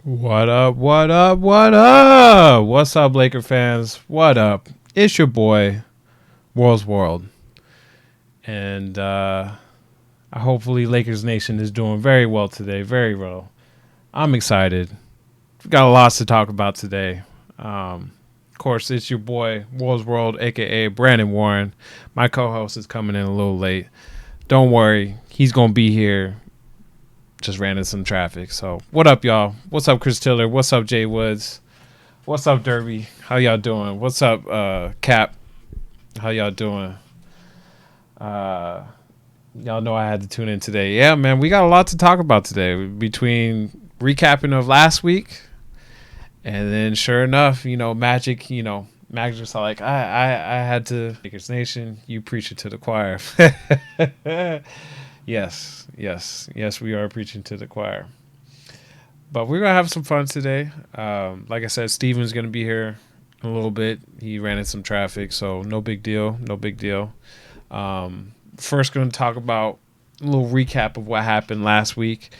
What up, what up, what up? What's up, Laker fans? What up? It's your boy, Warr's World. And hopefully Lakers Nation is doing very well today, very well. I'm excited. We've got lots to talk about today. Of course, it's your boy, Warr's World, a.k.a. Brandon Warren. My co-host is coming in a little late. Don't worry, he's going to be here. Just ran into some traffic. So, what up, y'all? What's up, Chris Tiller? What's up, Jay Woods? What's up, Derby? How y'all doing? What's up, Cap? How y'all doing? Y'all know I had to tune in today. Yeah, man, we got a lot to talk about today between recapping of last week and then, sure enough, Magic. Magic was like, I had to. Lakers Nation, you preach it to the choir. Yes, we are preaching to the choir. But we're going to have some fun today. Like I said, Steven's going to be here in a little bit. He ran into some traffic, so no big deal. First, going to talk about a little recap of what happened last week.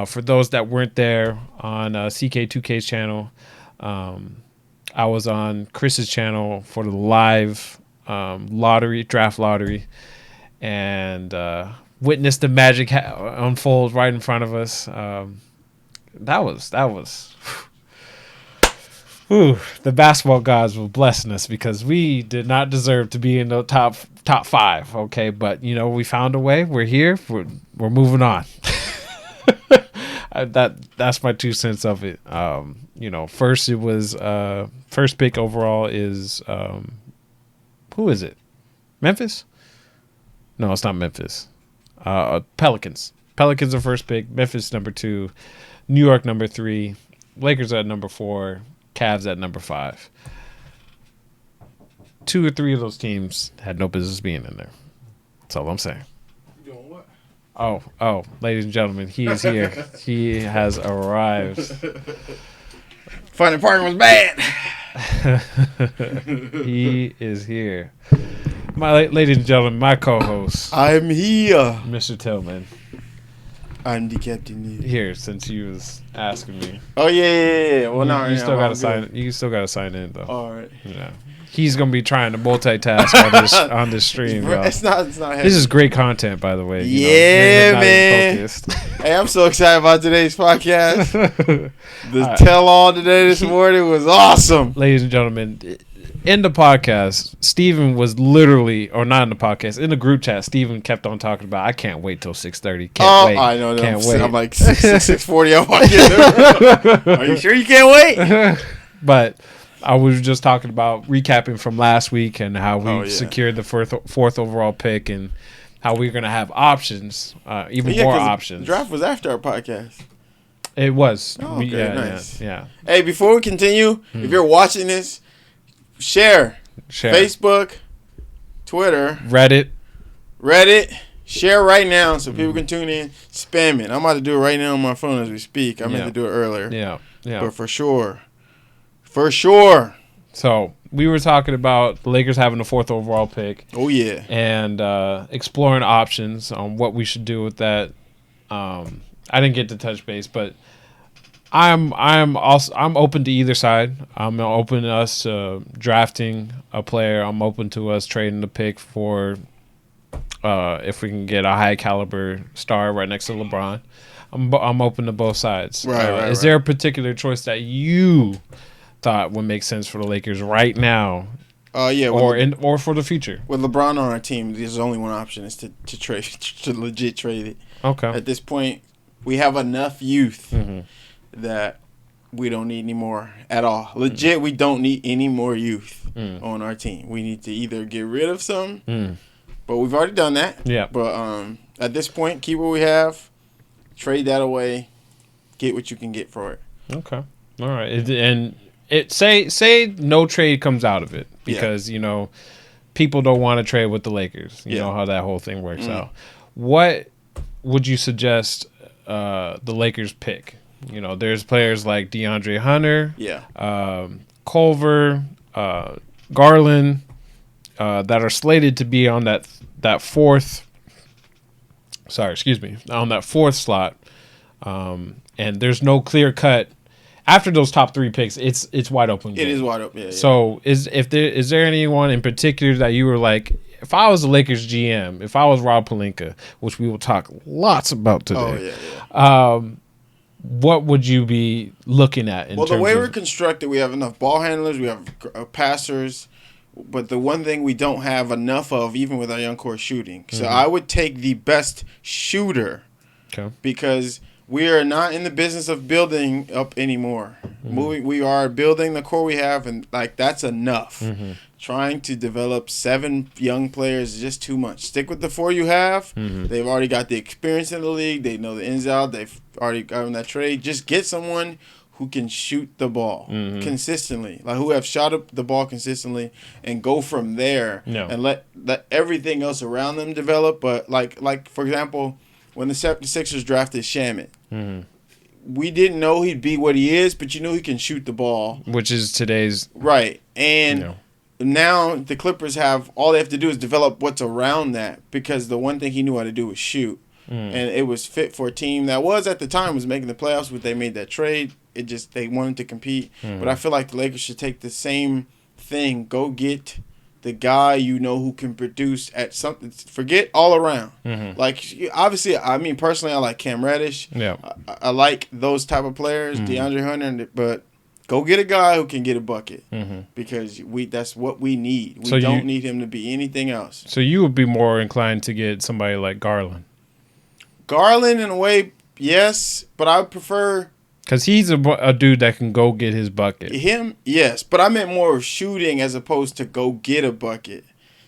For those that weren't there on CK2K's channel, I was on Chris's channel for the live draft lottery, and witnessed the magic unfold right in front of us. That was the basketball gods were blessing us because we did not deserve to be in the top five. Okay, but we found a way. We're here. We're moving on. That's my 2 cents of it. First it was first pick overall is who is it? Memphis? No, it's not Memphis. Pelicans are first pick, Memphis number 2, New York number 3, Lakers at number 4, Cavs at number 5. 2 or 3 of those teams had no business being in there. That's all I'm saying. You doing what? Oh, ladies and gentlemen, he is here. He has arrived. Funny part was bad. He is here. Ladies and gentlemen, my co-host. I'm here. Mr. Tillman. I'm the captain here since you was asking me. Oh yeah. Well, no, you still gotta sign. You still gotta sign in though. All right. He's gonna be trying to multitask on this stream. It's not. Heavy. This is great content, by the way. Man. Hey, I'm so excited about today's podcast. The tell-all today this morning was awesome. Ladies and gentlemen, in the podcast, Steven was literally, or not in the podcast, in the group chat, Steven kept on talking about, I can't wait till 6:30. Can't wait. I know. Can't wait. I'm like 6:40. I'm like, are you sure you can't wait? But I was just talking about recapping from last week and how we secured the fourth overall pick and how we're going to have options, even more options. The draft was after our podcast. It was. Oh, okay, nice. Yeah. Hey, before we continue, if you're watching this, share. Facebook, Twitter, Reddit. Share right now so people can tune in. Spam it. I'm about to do it right now on my phone as we speak. I meant to do it earlier. Yeah. But for sure. So we were talking about the Lakers having the fourth overall pick. Oh yeah. And exploring options on what we should do with that. I didn't get to touch base, but I'm open to either side. I'm open to us drafting a player. I'm open to us trading the pick for if we can get a high caliber star right next to LeBron. I'm open to both sides. Right. Is there a particular choice that you thought would make sense for the Lakers right now? Yeah. Or for the future. With LeBron on our team, there's only one option: is to trade, to legit trade it. Okay. At this point, we have enough youth that we don't need any more at all. Legit, we don't need any more youth on our team. We need to either get rid of some, but we've already done that. Yeah. But at this point, keep what we have, trade that away, get what you can get for it. Okay. All right. Say no trade comes out of it because people don't want to trade with the Lakers. You know how that whole thing works out. What would you suggest the Lakers pick? There's players like DeAndre Hunter, Culver, Garland, that are slated to be on that fourth. On that fourth slot, and there's no clear cut after those top 3 picks, it's wide open. It is wide open. Yeah, so is there anyone in particular that you were like, if I was the Lakers GM, if I was Rob Pelinka, which we will talk lots about today, what would you be looking at? Well, the way we're constructed, we have enough ball handlers, we have passers, but the one thing we don't have enough of, even with our young core, shooting. So I would take the best shooter, because we are not in the business of building up anymore. We are building the core we have, and like that's enough. Trying to develop 7 young players is just too much. Stick with the 4 you have. They've already got the experience in the league. They know the ins and outs. They've already gotten that trade. Just get someone who can shoot the ball consistently, like who have shot up the ball consistently, and go from there and let everything else around them develop. But like for example, when the 76ers drafted Shamet, we didn't know he'd be what he is, but you knew he can shoot the ball, which is today's right. And now the Clippers all they have to do is develop what's around that, because the one thing he knew how to do was shoot. And it was fit for a team that was at the time was making the playoffs, but they made that trade. It just, they wanted to compete. But I feel like the Lakers should take the same thing. Go get the guy you know who can produce at something. Forget all around. Like, obviously, I mean, personally, I like Cam Reddish. I like those type of players, DeAndre Hunter, but go get a guy who can get a bucket, because that's what we need. We don't need him to be anything else. So you would be more inclined to get somebody like Garland? Garland, in a way, yes, but I would prefer... Because he's a dude that can go get his bucket. Him, yes, but I meant more of shooting as opposed to go get a bucket.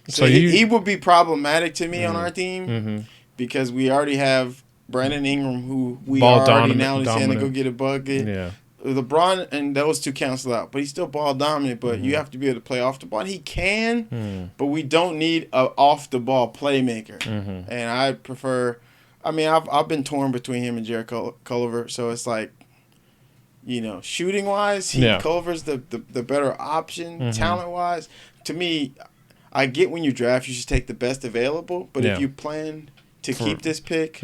So he would be problematic to me on our team, because we already have Brandon Ingram, who we are already now saying to go get a bucket. Yeah. LeBron and those two cancel out, but he's still ball dominant. But you have to be able to play off the ball. He can, but we don't need a off the ball playmaker. And I prefer. I mean, I've been torn between him and Jared Culver, so it's like, you know, shooting wise, Culver's the better option. Talent wise, to me, I get when you draft, you should take the best available. But if you plan to keep this pick,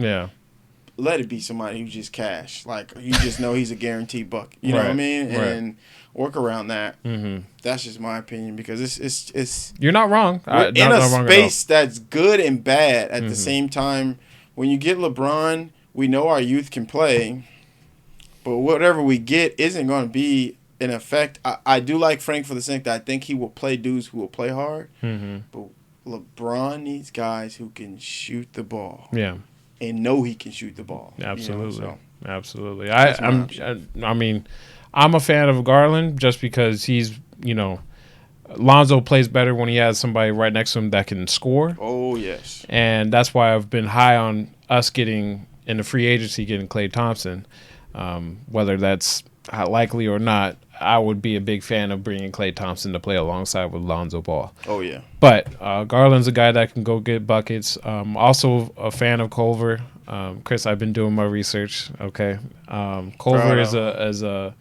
let it be somebody who just cash. Like, you just know he's a guaranteed buck. You know what I mean? And work around that. That's just my opinion, because it's you're not wrong. We're in a space that's good and bad at the same time. When you get LeBron, we know our youth can play, but whatever we get isn't going to be an effect. I do like Frank for the sake that I think he will play dudes who will play hard, but LeBron needs guys who can shoot the ball. And know he can shoot the ball. Absolutely. You know, so absolutely. I mean, I'm a fan of Garland just because he's, you know, Lonzo plays better when he has somebody right next to him that can score. Oh, yes. And that's why I've been high on us getting, in the free agency, getting Klay Thompson. Whether that's likely or not, I would be a big fan of bringing Klay Thompson to play alongside with Lonzo Ball. Oh, yeah. But Garland's a guy that can go get buckets. Also a fan of Culver. Chris, I've been doing my research. Okay. Culver is your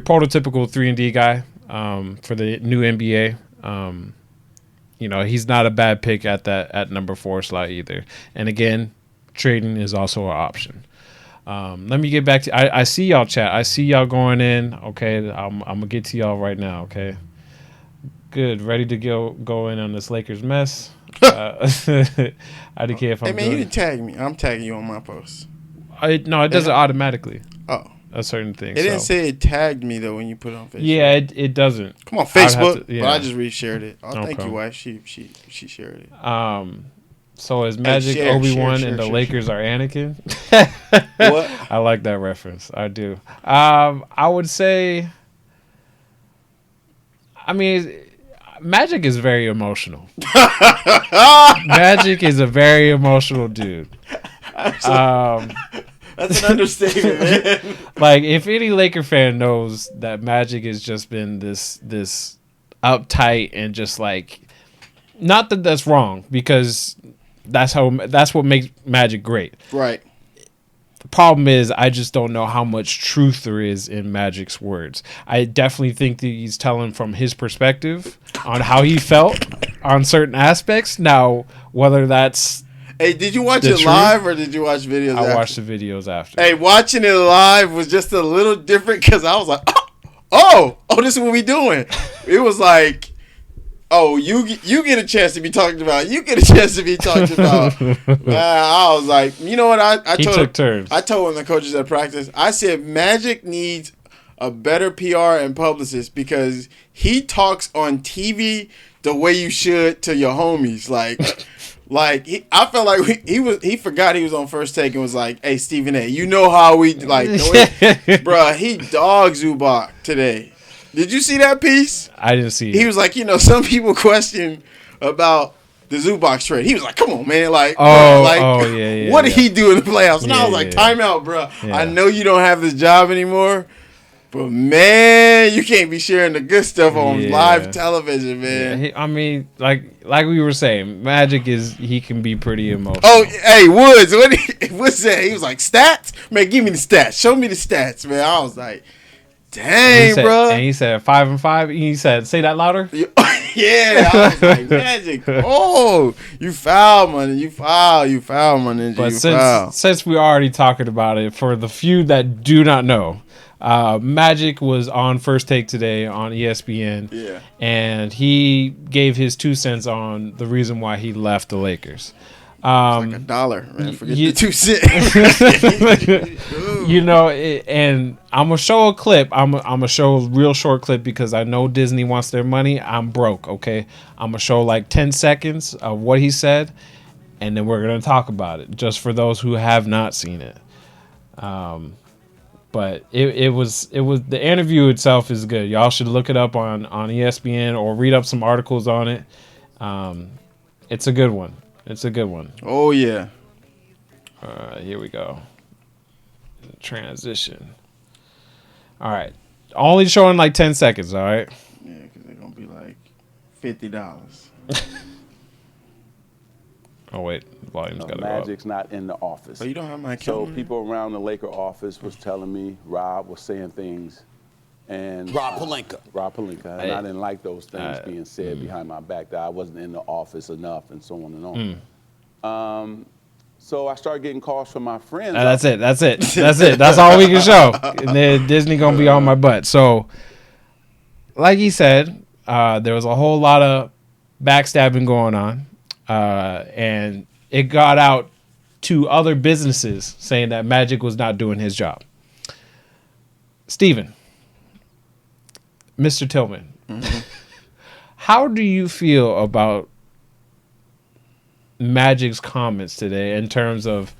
prototypical 3-and-D guy. For the new NBA, you know, he's not a bad pick at number 4 slot either. And again, trading is also an option. Let me get back to. I see y'all chat. I see y'all going in. Okay, I'm gonna get to y'all right now. Okay, good. Ready to go in on this Lakers mess. I don't care if I'm. Hey man, you didn't tag me. I'm tagging you on my post. No, it does it automatically. Oh. A certain thing. It didn't say it tagged me though when you put it on Facebook. Yeah, it doesn't. Come on, Facebook. But I just reshared it. Oh, thank you, wife. She shared it. So is Magic Obi-Wan and the Lakers are Anakin? What? I like that reference. I do. I would say. I mean, Magic is very emotional. Magic is a very emotional dude. That's an understatement, man. Like, if any Laker fan knows that Magic has just been this uptight and just like, not that that's wrong, because that's what makes Magic great. Right. The problem is, I just don't know how much truth there is in Magic's words. I definitely think that he's telling from his perspective on how he felt on certain aspects. Now, whether that's Hey, did you watch The it truth? live or did you watch videos after? I watched the videos after. Hey, watching it live was just a little different because I was like, oh, this is what we doing. It was like, oh, you get a chance to be talked about. You get a chance to be talked about. I was like, you know what? I took turns. I told one of the coaches at practice, I said, Magic needs a better PR and publicist because he talks on TV the way you should to your homies. I felt like he forgot he was on First Take and was like, "Hey, Stephen A, you know how we like, bruh, he dogged Zubac today. Did you see that piece? I didn't see it. He was like, some people question about the Zubac trade. He was like, come on, man, like, yeah, what did he do in the playoffs? And I was like, time out, bro. Yeah. I know you don't have this job anymore. But, man, you can't be sharing the good stuff on live television, man. Yeah, I mean, like we were saying, Magic he can be pretty emotional. Oh, hey, Woods, Woods said, he was like, stats? Man, give me the stats. Show me the stats, man. I was like, dang, bro. And he said 5-5. He said, say that louder. Yeah, I was like, Magic. Oh, you foul, money. You foul, money. But since we're already talking about it, for the few that do not know, Magic was on First Take today on ESPN, and he gave his 2 cents on the reason why he left the Lakers. It's like $1, man. Forget the 2 cents. And I'm gonna show a clip. I'm gonna show a real short clip because I know Disney wants their money. I'm broke. Okay, I'm gonna show like 10 seconds of what he said, and then we're gonna talk about it just for those who have not seen it. But it was the interview itself is good. Y'all should look it up on ESPN or read up some articles on it. It's a good one. Oh yeah. Here we go. Transition. All right. Only showing like 10 seconds. All right. Yeah, because they're gonna be like $50. Oh wait, the volume's got to go up. Magic's not in the office. Oh, you don't have my So camera? people around the Laker office was telling me Rob was saying things, and Rob Pelinka, and I didn't like those things being said behind my back that I wasn't in the office enough, and so on and on. So I started getting calls from my friends. That's it. That's all we can show. And then Disney gonna be on my butt. So, like he said, there was a whole lot of backstabbing going on. And it got out to other businesses saying that Magic was not doing his job. Steven, Mr. Tillman, how do you feel about Magic's comments today in terms of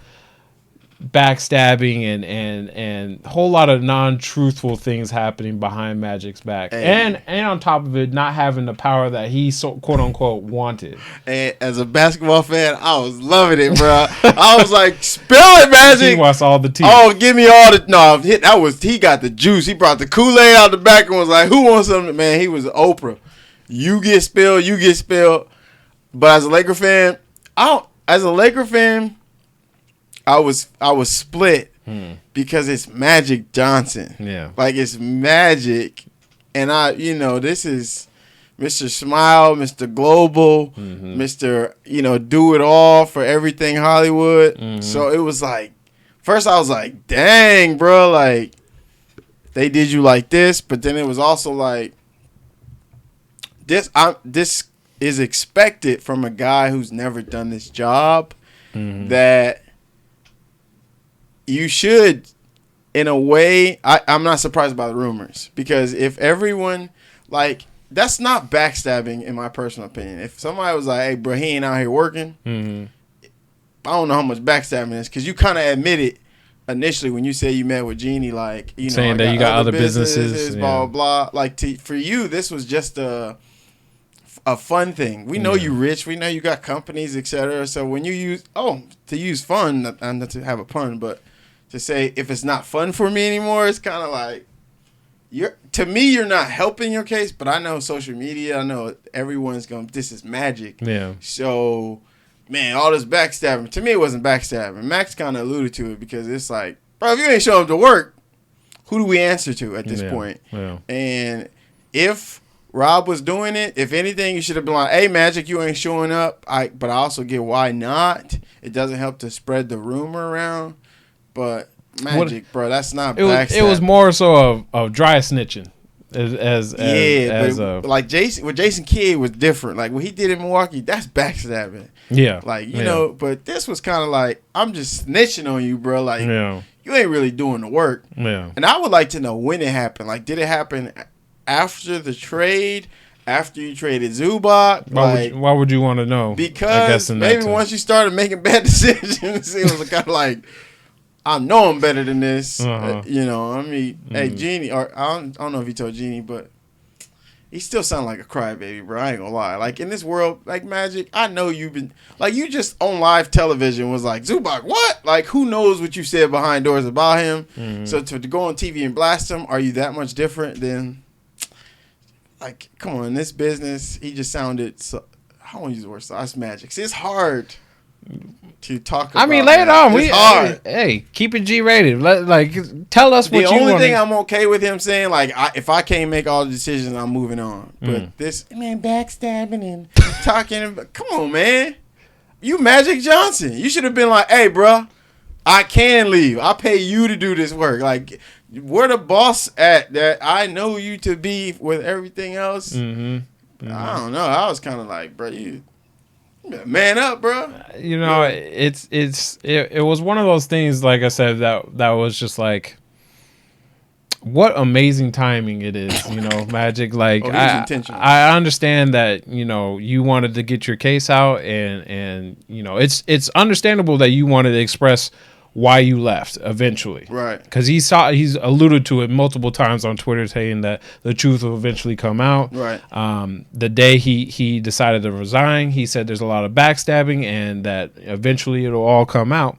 backstabbing and a whole lot of non-truthful things happening behind Magic's back, and on top of it, not having the power that he quote unquote wanted? And as a basketball fan, I was loving it, bro. I was like, spill it, Magic. He wants all the tea. Oh, give me all the he got the juice. He brought the Kool-Aid out the back and was like, who wants something? Man, he was Oprah. You get spilled. But as a Laker fan, I was split because it's Magic Johnson. Yeah. Like, it's Magic. And this is Mr. Smile, Mr. Global, Mr. Do it all for everything Hollywood. So it was like, first I was like, dang, bro, like, they did you like this. But then it was also like, this is expected from a guy who's never done this job, that you should, in a way, I'm not surprised by the rumors, because if everyone, like, that's not backstabbing in my personal opinion. If somebody was like, hey, bro, he ain't out here working, I don't know how much backstabbing is, because you kind of admitted initially when you said you met with Jeannie, like, saying that you got other businesses, blah, blah, blah. Like, for you, this was just a fun thing. We know you rich. We know you got companies, etc. So when you use fun, not to have a pun, but to say if it's not fun for me anymore, it's kind of like, you're not helping your case. But I know social media, I know everyone's going, this is Magic. Yeah. So, man, all this backstabbing, to me it wasn't backstabbing. Max kind of alluded to it, because it's like, bro, if you ain't showing up to work, who do we answer to at this point? Yeah. And if Rob was doing it, if anything, you should have been like, "Hey, Magic, you ain't showing up." But I also get why not. It doesn't help to spread the rumor around. But Magic, bro, that's not backstabbing. It was more so of dry snitching. Like Jason Kidd was different. Like what he did in Milwaukee, that's backstabbing. Yeah. Like, you know, but this was kind of like, I'm just snitching on you, bro. Like, you ain't really doing the work. Yeah. And I would like to know when it happened. Like, did it happen after the trade? After you traded Zubac? Why would you want to know? Because maybe once you started making bad decisions, it was kind of like, I know I'm better than this. You know, I mean, hey, Jeannie, or I don't know if he told Jeannie, but he still sound like a crybaby, bro. I ain't gonna lie. Like, in this world, like, Magic, I know you've been, like, you just on live television was like, Zubac, what? Like, who knows what you said behind doors about him? So to go on TV and blast him, are you that much different than, like, come on, in this business, he just sounded, so, I don't want to use the word sauce Magic. See, it's hard to talk about. I mean, lay it on. It's hard. Hey, keep it G-rated. Tell us what you want. The only thing I'm okay with him saying, like, if I can't make all the decisions, I'm moving on. But this, man, backstabbing and talking, come on, man. You Magic Johnson. You should have been like, hey, bro, I can leave. I pay you to do this work. Like, where the boss at that I know you to be with everything else? I don't know. I was kind of like, bro, you man up, bro. You know, it was one of those things, like I said, that was just like, what amazing timing it is, you know, Magic. Like, I understand that, you know, you wanted to get your case out, and you know, it's understandable that you wanted to express why you left eventually, right? Because he's alluded to it multiple times on Twitter, saying that the truth will eventually come out. Right. The day he decided to resign, he said there's a lot of backstabbing and that eventually it'll all come out.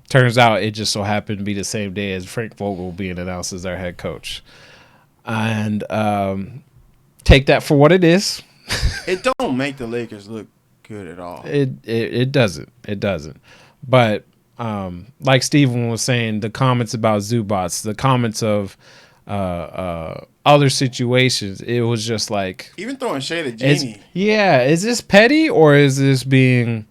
Turns out it just so happened to be the same day as Frank Vogel being announced as their head coach. And take that for what it is. It don't make the Lakers look good at all. It doesn't. It doesn't. But like Steven was saying, the comments about Zubats, the comments of other situations, it was just like, even throwing shade at Jeannie. Is this petty, or is this being,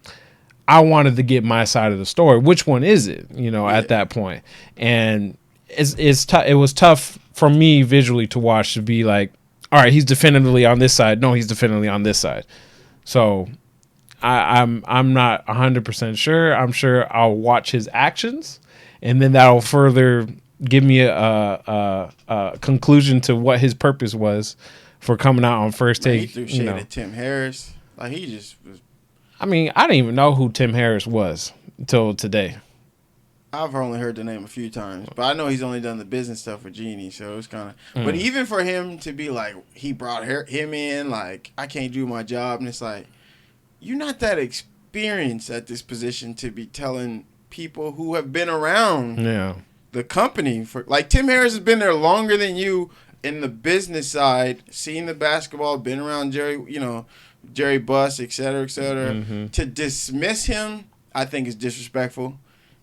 I wanted to get my side of the story? Which one is it? You know, at that point, and it was tough for me visually to watch, to be like, all right, he's definitively on this side. No, he's definitively on this side. So I'm not 100% sure. I'm sure I'll watch his actions, and then that'll further give me a conclusion to what his purpose was for coming out on First Take. He threw shade at Tim Harris. Like, he just was. I mean, I didn't even know who Tim Harris was until today. I've only heard the name a few times, but I know he's only done the business stuff with Jeannie, so it's kind of. But even for him to be like, he brought him in, like, I can't do my job, and it's like, you're not that experienced at this position to be telling people who have been around the company for, like, Tim Harris has been there longer than you in the business side, seen the basketball, been around Jerry Buss, et cetera, et cetera. To dismiss him, I think, is disrespectful,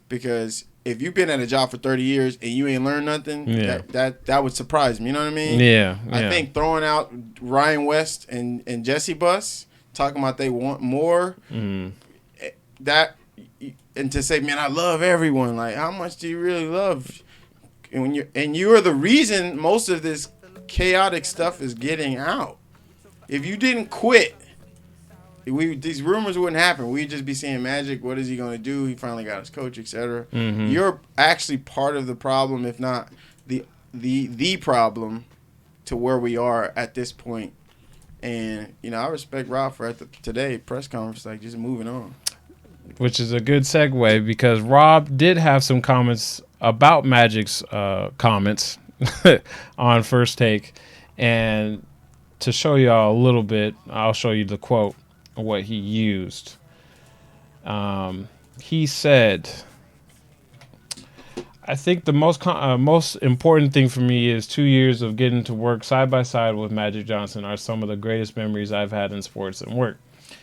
because if you've been at a job for 30 years and you ain't learned nothing, that would surprise me. You know what I mean? Yeah. I think throwing out Ryan West and Jesse Buss, talking about they want more, that, and to say, man, I love everyone. Like, how much do you really love? And you are the reason most of this chaotic stuff is getting out. If you didn't quit, these rumors wouldn't happen. We'd just be seeing Magic. What is he going to do? He finally got his coach, etc. You're actually part of the problem, if not the problem, to where we are at this point. And, you know, I respect Rob for today press conference, like, just moving on. Which is a good segue, because Rob did have some comments about Magic's comments on First Take. And to show y'all a little bit, I'll show you the quote of what he used. He said, I think the most important thing for me is 2 years of getting to work side by side with Magic Johnson are some of the greatest memories I've had in sports and work.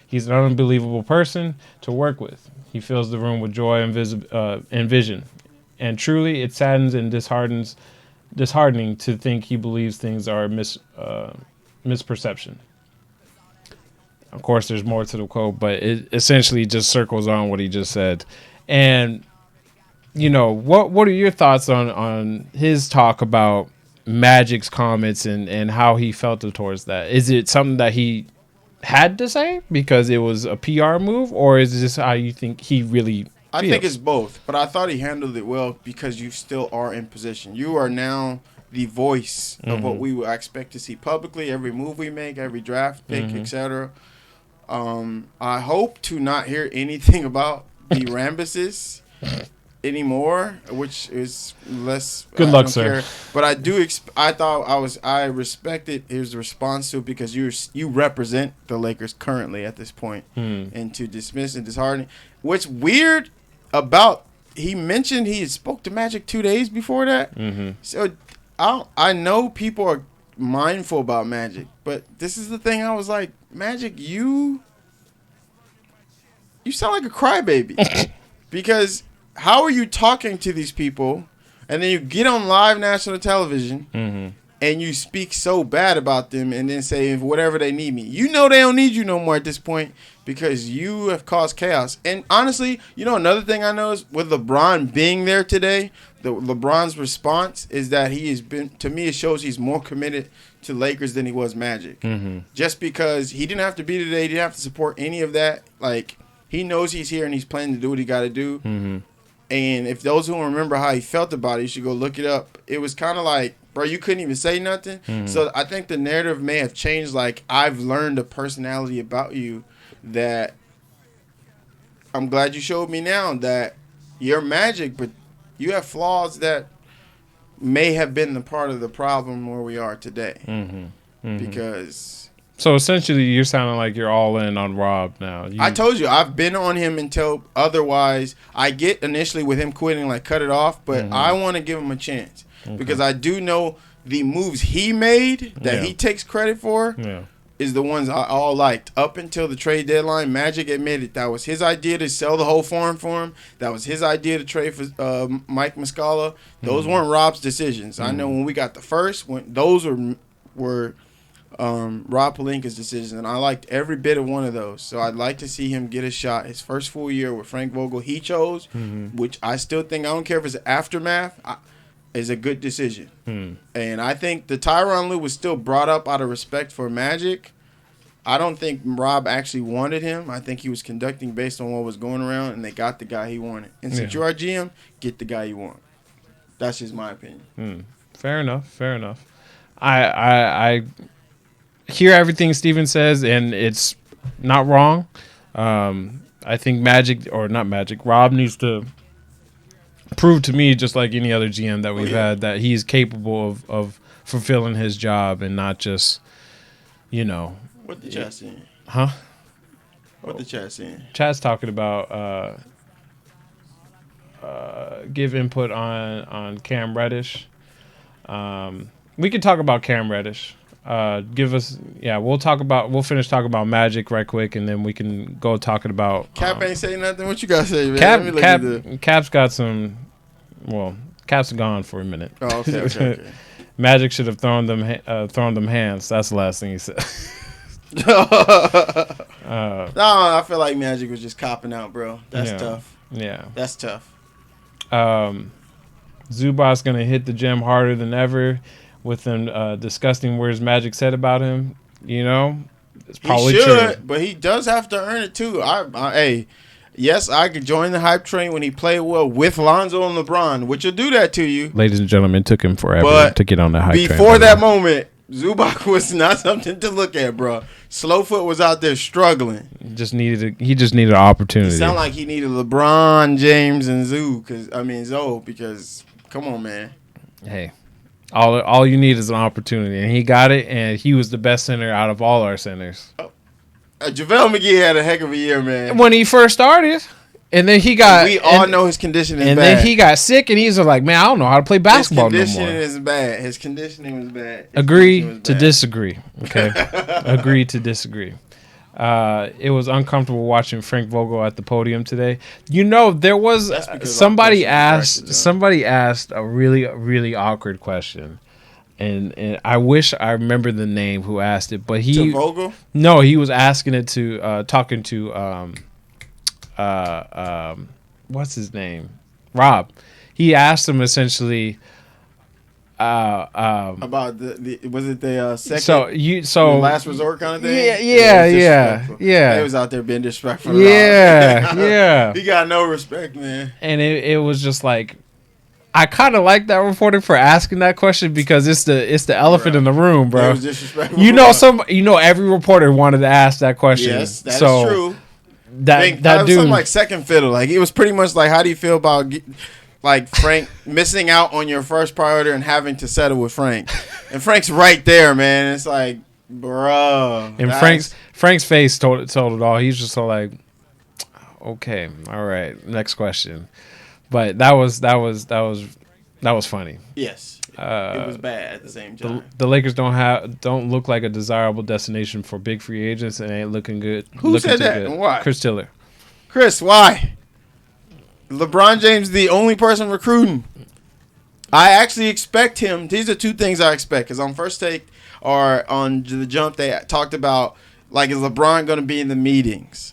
He's an unbelievable person to work with. He fills the room with joy and vision. And truly, it saddens and disheartening to think he believes things are misperception. Of course, there's more to the quote, but it essentially just circles on what he just said. And, what are your thoughts on his talk about Magic's comments and how he felt towards that? Is it something that he had to say because it was a PR move, or is this how you think he really I think it's both, but I thought he handled it well because you still are in position. You are now the voice of what we would expect to see publicly, every move we make, every draft pick, etc. I hope to not hear anything about the Rambuses anymore, which is less. Good luck, sir. Care. But I do. I respected his response to it because you represent the Lakers currently at this point, and to dismiss and dishearten. What's weird about he mentioned he spoke to Magic 2 days before that. So I know people are mindful about Magic, but this is the thing. I was like, Magic, you sound like a crybaby because how are you talking to these people and then you get on live national television and you speak so bad about them and then say whatever they need me. You know they don't need you no more at this point because you have caused chaos. And honestly, another thing I know is with LeBron being there today, LeBron's response is that he has been, to me, it shows he's more committed to Lakers than he was Magic. Just because he didn't have to be today, he didn't have to support any of that. Like, he knows he's here and he's planning to do what he got to do. And if those who remember how he felt about it, you should go look it up. It was kind of like, bro, you couldn't even say nothing. So I think the narrative may have changed. Like, I've learned a personality about you that I'm glad you showed me now that you're Magic, but you have flaws that may have been the part of the problem where we are today. Because... So essentially, you're sounding like you're all in on Rob now. I told you, I've been on him until otherwise. I get initially with him quitting, like, cut it off, but I want to give him a chance. Because I do know the moves he made that he takes credit for is the ones I all liked. Up until the trade deadline, Magic admitted that was his idea to sell the whole farm for him. That was his idea to trade for Mike Muscala. Those weren't Rob's decisions. I know when we got the first, those were Rob Pelinka's decisions, and I liked every bit of one of those. So I'd like to see him get a shot. His first full year with Frank Vogel, he chose, which I still think, I don't care if it's aftermath, is a good decision. And I think the Tyronn Lue was still brought up out of respect for Magic. I don't think Rob actually wanted him. I think he was conducting based on what was going around, and they got the guy he wanted. And since you're our GM, get the guy you want. That's just my opinion. Fair enough. I hear everything Steven says, and it's not wrong. I think Rob needs to prove to me, just like any other GM that we've had, that he's capable of fulfilling his job and not just, What the chat saying? Huh? What the chat saying? Chat's talking about give input on Cam Reddish. We can talk about Cam Reddish. We'll finish talking about Magic right quick, and then we can go talking about Cap ain't saying nothing. What you gotta say, man? Cap's got some. Well, Cap's gone for a minute. Oh, okay. Magic should have thrown them hands. That's the last thing he said. No, I feel like Magic was just copping out, bro. That's tough. Yeah, that's tough. Zubac's gonna hit the gym harder than ever with him discussing words Magic said about him. It's probably true, but he does have to earn it too. Yes, I could join the hype train when he played well with Lonzo and LeBron, which will do that to you. Ladies and gentlemen, it took him forever to get on the hype train. Before that moment, Zubac was not something to look at, bro. Slowfoot was out there struggling. He just needed an opportunity. It sounded like he needed LeBron, James, and Zoe, because come on, man. Hey, all you need is an opportunity, and he got it, and he was the best center out of all our centers. JaVale McGee had a heck of a year, man. When he first started, and then he got... We all know his conditioning is bad. And then he got sick, and he's like, man, I don't know how to play basketball no more. His conditioning was bad. Agree to disagree, okay? Agree to disagree. It was uncomfortable watching Frank Vogel at the podium today. There was... Somebody asked a really, really awkward question. and I wish I remember the name who asked it, but To Vogel? no, he was asking it to talking to what's his name, Rob. He asked him essentially About the was it the second so last resort kind of thing? Yeah. They was out there being disrespectful. Yeah. He got no respect, man. And it was just like, I kind of like that reporter for asking that question because it's the elephant in the room, It bro. was disrespectful. Every reporter wanted to ask that question. Yes, that's true. That was dude, something like second fiddle. Like it was pretty much like, how do you feel about like Frank missing out on your first priority and having to settle with Frank? And Frank's right there, man. It's like, bruh. And Frank's face told it all. He's just so like, okay, all right, next question. But that was funny. Yes, it was bad at the same time. The Lakers don't look like a desirable destination for big free agents and ain't looking good. Who said that and why? Chris Tiller. Chris, why? LeBron James the only person recruiting. I actually expect him. These are two things I expect. Because on First Take or on the Jump, they talked about, like, is LeBron going to be in the meetings?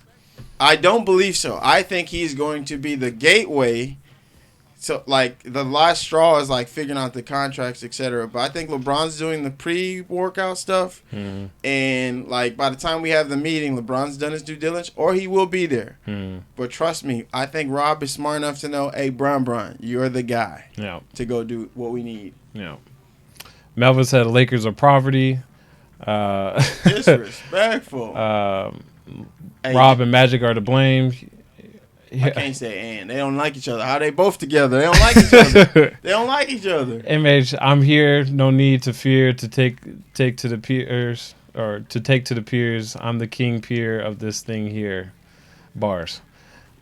I don't believe so. I think he's going to be the gateway. So, like, the last straw is, like, figuring out the contracts, etc. But I think LeBron's doing the pre-workout stuff. Mm-hmm. And, like, by the time we have the meeting, LeBron's done his due diligence, or he will be there. Mm-hmm. But trust me, I think Rob is smart enough to know, hey, Bron, you're the guy to go do what we need. Yeah. Melvin said the Lakers are poverty. Disrespectful. Hey, Rob and Magic are to blame. I can't say and. They don't like each other. How they both together? They don't like each other. They don't like each other. MH, I'm here. No need to fear to take to the peers or to take to the peers. I'm the king peer of this thing here. Bars.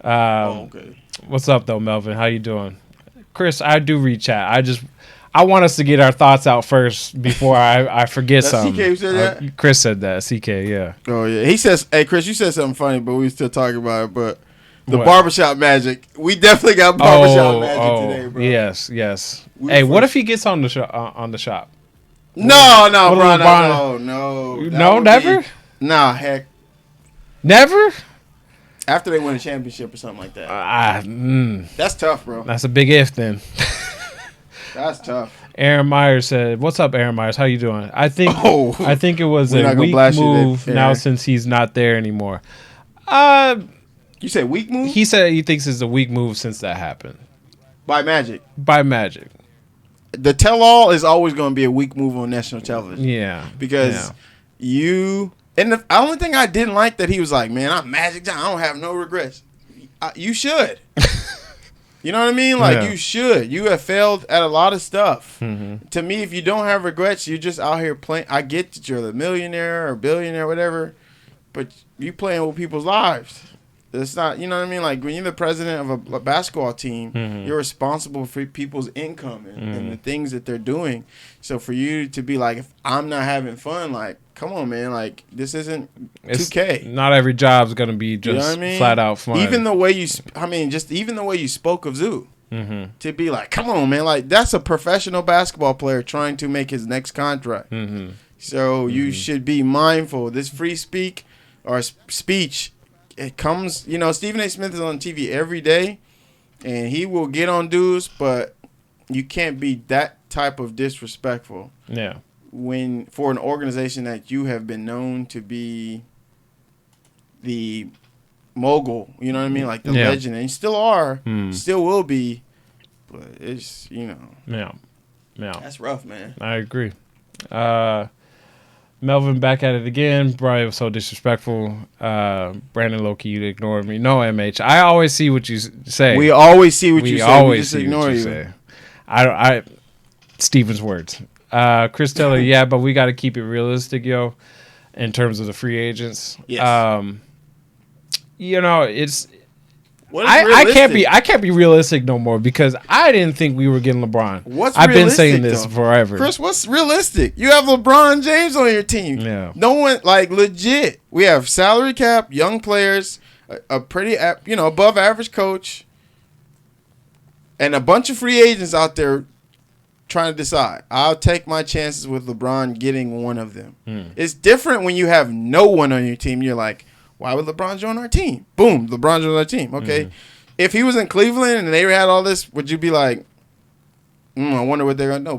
Okay. What's up though, Melvin? How you doing? Chris, I do read chat. I want us to get our thoughts out first before I forget something. CK who said that? Chris said that. CK, yeah. Oh yeah. He says, hey Chris, you said something funny, but we still talking about it. But the barbershop magic. We definitely got barbershop magic today, bro. Yes. Hey, what if he gets on the shop? No, bro. No, never? Nah, heck. Never? After they win a championship or something like that. That's tough, bro. That's a big if then. That's tough. Aaron Myers said, "What's up, Aaron Myers? How you doing?" I think it was a weak move now since he's not there anymore. You said weak move? He said he thinks it's a weak move since that happened. By Magic. The tell-all is always going to be a weak move on national television. Yeah. Because and the only thing I didn't like that he was like, man, I'm Magic Johnson. I don't have no regrets. You should. You know what I mean? Like, you should. You have failed at a lot of stuff. Mm-hmm. To me, if you don't have regrets, you're just out here playing. I get that you're the millionaire or billionaire or whatever, but you playing with people's lives. It's not, you know what I mean? Like, when you're the president of a basketball team, you're responsible for people's income and the things that they're doing. So for you to be like, if I'm not having fun, like, come on, man. Like, this isn't 2K. Not every job's going to be just flat out fun. Even the way even the way you spoke of Zoo. Mm-hmm. To be like, come on, man. Like, that's a professional basketball player trying to make his next contract. Mm-hmm. So you should be mindful. This free speech, it comes, Stephen A. Smith is on TV every day, and he will get on dudes, but you can't be that type of disrespectful. Yeah. For an organization that you have been known to be the mogul, you know what I mean? Like the legend, and you still are, still will be, but it's, Yeah. That's rough, man. I agree. Melvin back at it again. Brian was so disrespectful. Brandon Loki, you ignored me. No, MH. I always see what you say. We always see what you say. We just ignore you. Say. I Steven's words. Chris Taylor, yeah, but we got to keep it realistic, yo, in terms of the free agents. Yes. It's. I can't be realistic no more because I didn't think we were getting LeBron. I've been saying this forever. Chris, what's realistic? You have LeBron James on your team. Yeah. No one, like, legit. We have salary cap, young players, a pretty, above average coach, and a bunch of free agents out there trying to decide. I'll take my chances with LeBron getting one of them. It's different when you have no one on your team. You're like, why would LeBron join our team? Boom, LeBron joined our team. Okay. If he was in Cleveland and they had all this, would you be like, I wonder what they're going to know?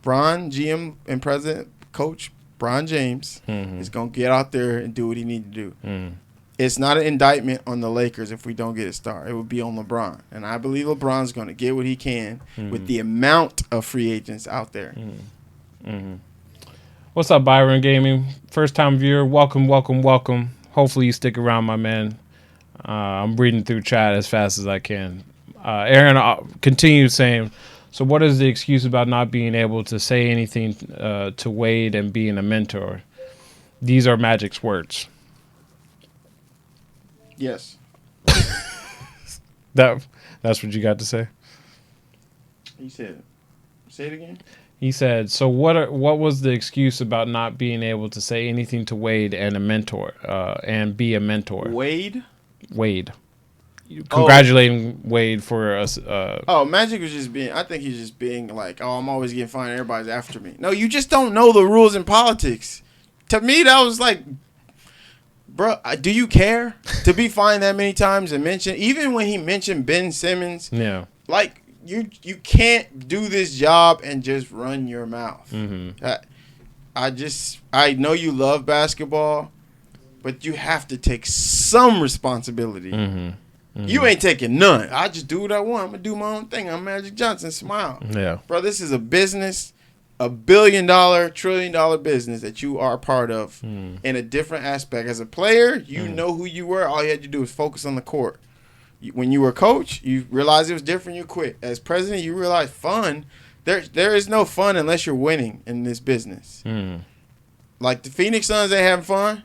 Bron, GM and president, coach, Bron James is going to get out there and do what he needs to do. It's not an indictment on the Lakers if we don't get a star. It would be on LeBron. And I believe LeBron's going to get what he can with the amount of free agents out there. What's up, Byron Gaming? First time viewer. Welcome, welcome, welcome. Hopefully you stick around, my man. I'm reading through chat as fast as I can. Aaron continues saying, so what is the excuse about not being able to say anything to Wade and being a mentor? These are Magic's words. Yes. That's what you got to say? He said, say it again. He said, so what was the excuse about not being able to say anything to Wade and a mentor and be a mentor? Wade. Congratulating Wade for us. Magic was just being, I think he's just being like, I'm always getting fined. Everybody's after me. No, you just don't know the rules in politics. To me, that was like, bro, do you care to be fined that many times and mention, even when he mentioned Ben Simmons? Yeah. Like, you can't do this job and just run your mouth. I know you love basketball, but you have to take some responsibility. You ain't taking none. I just do what I want. I'm going to do my own thing. I'm Magic Johnson. Smile. Yeah. Bro, this is a business, $1 billion, $1 trillion business that you are a part of in a different aspect. As a player, you know who you were. All you had to do was focus on the court. When you were a coach, you realized it was different. You quit. As president, you realize fun. There is no fun unless you're winning in this business. Like the Phoenix Suns, they having fun.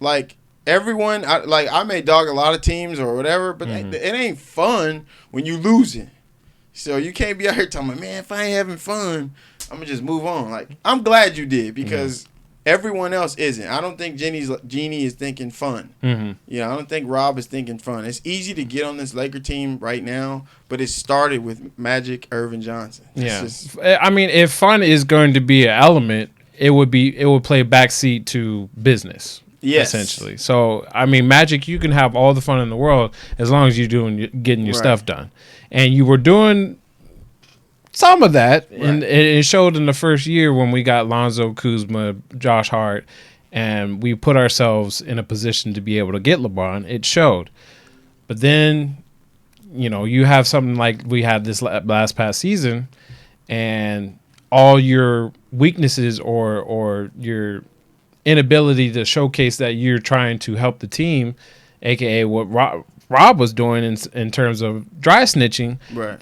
Like everyone, I may dog a lot of teams or whatever, but it ain't fun when you losing. So you can't be out here talking about, man, if I ain't having fun, I'm gonna just move on. Like I'm glad you did because everyone else isn't. I don't think Jeannie is thinking fun. I don't think Rob is thinking fun. It's easy to get on this Laker team right now, but it started with Magic Irvin Johnson. I mean, if fun is going to be an element, it would play backseat to business. Yes. Essentially. So, I mean, Magic, you can have all the fun in the world as long as you're getting your stuff done. And you were doing some of that, and it showed in the first year when we got Lonzo, Kuzma, Josh Hart, and we put ourselves in a position to be able to get LeBron. It showed. But then, you have something like we had this last past season, and all your weaknesses or your inability to showcase that you're trying to help the team, aka what Rob was doing in terms of dry snitching,